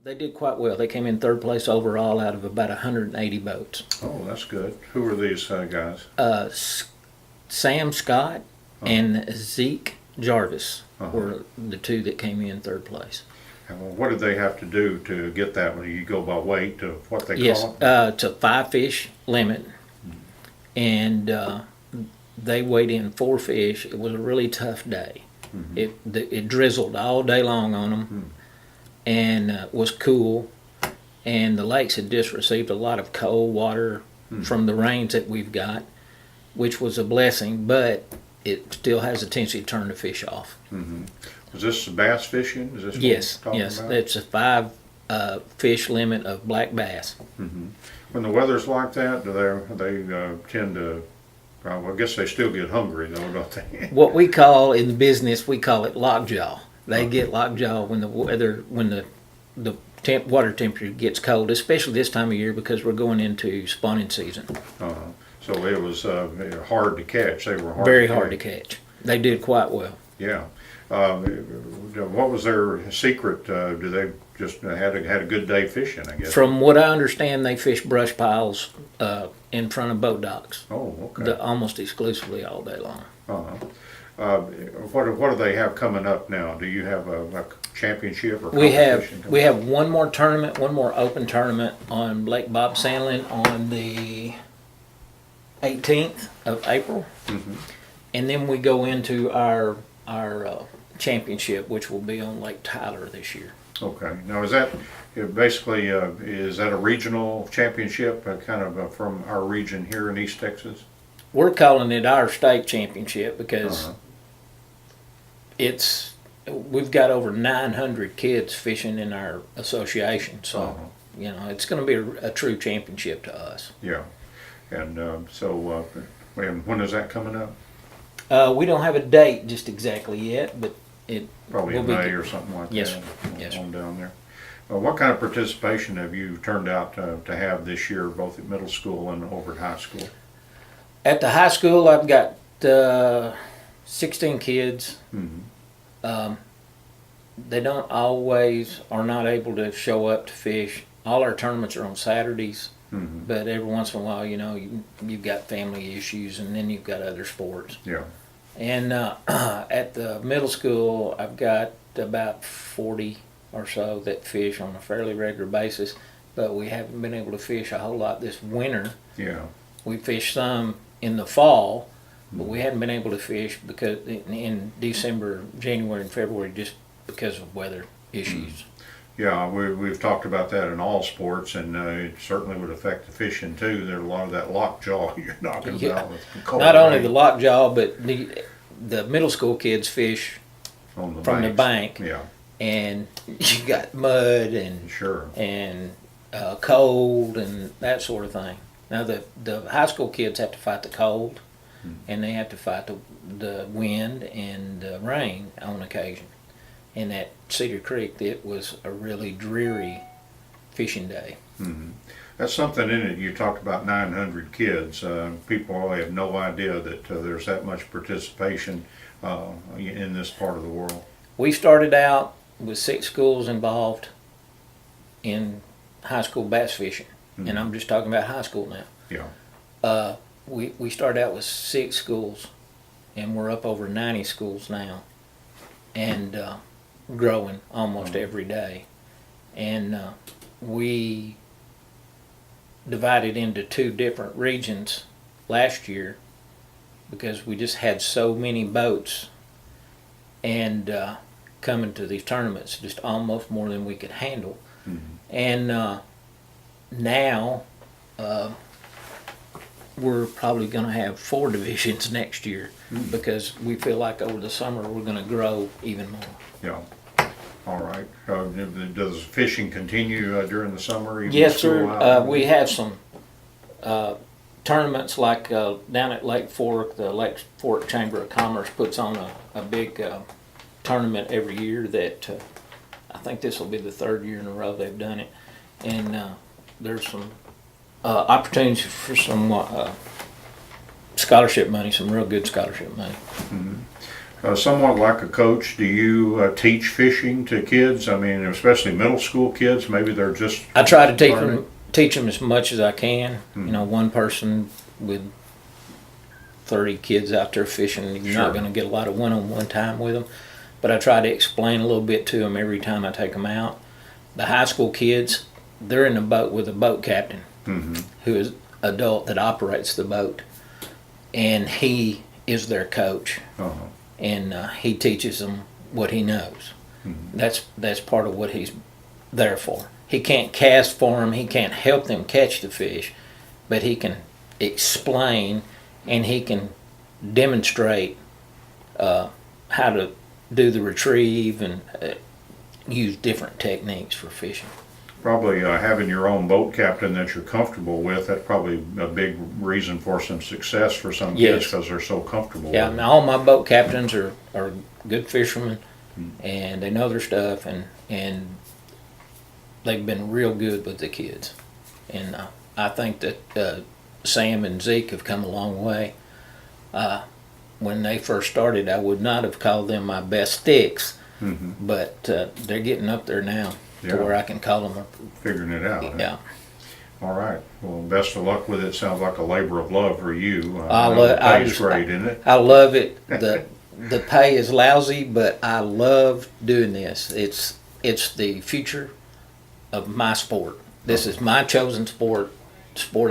They did quite well. They came in third place overall out of about 180 boats. Oh, that's good. Who are these guys? Sam Scott Oh. and Zeke Jarvis Uh-huh. were the two that came in third place. And what did they have to do to get that one? You go by weight to what they Yes, call it? it's a 5-fish limit, and they weighed in 4 fish. It was a really tough day. Mm-hmm. It drizzled all day long on them, and was cool. And the lakes had just received a lot of cold water from the rains that we've got, which was a blessing, but it still has a tendency to turn the fish off. Mm-hmm. Is this bass fishing? Is this Yes, what we're yes, talking about? it's a 5 fish limit of black bass. Mm-hmm. When the weather's like that, do they tend to? Well, I guess they still get hungry though, don't they? What we call in the business, we call it lockjaw. They get lockjaw when the weather, when the water temperature gets cold, especially this time of year because we're going into spawning season. So it was hard to catch. They were Very hard to catch. They did quite well. Yeah. What was their secret? Do they just had a good day fishing? I guess. From what I understand, they fish brush piles in front of boat docks, Oh, okay. almost exclusively all day long. What do they have coming up now? Do you have a championship or We competition? have one more tournament, one more open tournament on Lake Bob Sandlin on the 18th of April, and then we go into our championship, which will be on Lake Tyler this year. Okay. Now is that basically is that a regional championship, kind of from our region here in East Texas? We're calling it our state championship because we've got over 900 kids fishing in our association, so you know it's going to be a true championship to us. Yeah. And when is that coming up? We don't have a date just exactly yet, but it Probably will in be May or something like Yes, that. sir. Yes, sir. On down there. What kind of participation have you turned out to have this year, both at middle school and over at high school? At the high school, I've got 16 kids. They don't always are not able to show up to fish. All our tournaments are on Saturdays, but every once in a while, you know, you've got family issues, and then you've got other sports. Yeah. And at the middle school, I've got about 40 or so that fish on a fairly regular basis, but we haven't been able to fish a whole lot this winter. Yeah. We fished some in the fall, but we hadn't been able to fish because in December, January, and February just because of weather issues. Yeah, we've talked about that in all sports, and it certainly would affect the fishing too. There's a lot of that lockjaw you're talking about with the cold Not only rain the lockjaw, but the middle school kids fish on the from the banks. bank, Yeah, and you got mud and sure. Cold and that sort of thing. Now the high school kids have to fight the cold, and they have to fight the wind and the rain on occasion. And at Cedar Creek, it was a really dreary fishing day. That's something in it. You talked about 900 kids. People probably have no idea that there's that much participation in this part of the world. We started out with 6 schools involved in high school bass fishing, and I'm just talking about high school now. Yeah. We started out with 6 schools, and we're up over 90 schools now, and growing almost every day. And we divided into 2 different regions last year because we just had so many boats and coming to these tournaments, just almost more than we could handle. And now we're probably going to have 4 divisions next year because we feel like over the summer we're going to grow even more. Yeah. All right. Does fishing continue during the summer? Even Yes, school sir. hours? We have some tournaments like down at Lake Fork. The Lake Fork Chamber of Commerce puts on a big tournament every year that I think this will be the 3rd year in a row they've done it. And there's some opportunities for some scholarship money, some real good scholarship money. Somewhat like a coach, do you teach fishing to kids? I mean, especially middle school kids, maybe they're just. I try to learning? teach them as much as I can. You know, one person with 30 kids out there fishing, you're Sure. not going to get a lot of one-on-one time with them. But I try to explain a little bit to them every time I take them out. The high school kids, they're in the boat with a boat captain who is adult that operates the boat, and he is their coach, Uh-huh. and he teaches them what he knows. That's part of what he's there for. He can't cast for them, he can't help them catch the fish, but he can explain and he can demonstrate how to do the retrieve and use different techniques for fishing. Probably having your own boat captain that you're comfortable with, that's probably a big reason for some success for some kids Yes. because they're so comfortable Yeah, with it. now all my boat captains are good fishermen, and they know their stuff, and they've been real good with the kids. And I think that Sam and Zeke have come a long way. When they first started, I would not have called them my best sticks, but they're getting up there now to Yeah. where I can call them. Figuring it out. huh? Yeah, All right. Well, best of luck with it. Sounds like a labor of love for you. I know love. the pay's great, isn't it? I love it. The pay is lousy, but I love doing this. It's the future of my sport. This is my chosen sport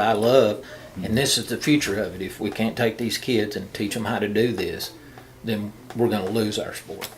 I love, and this is the future of it. If we can't take these kids and teach them how to do this, then we're going to lose our sport.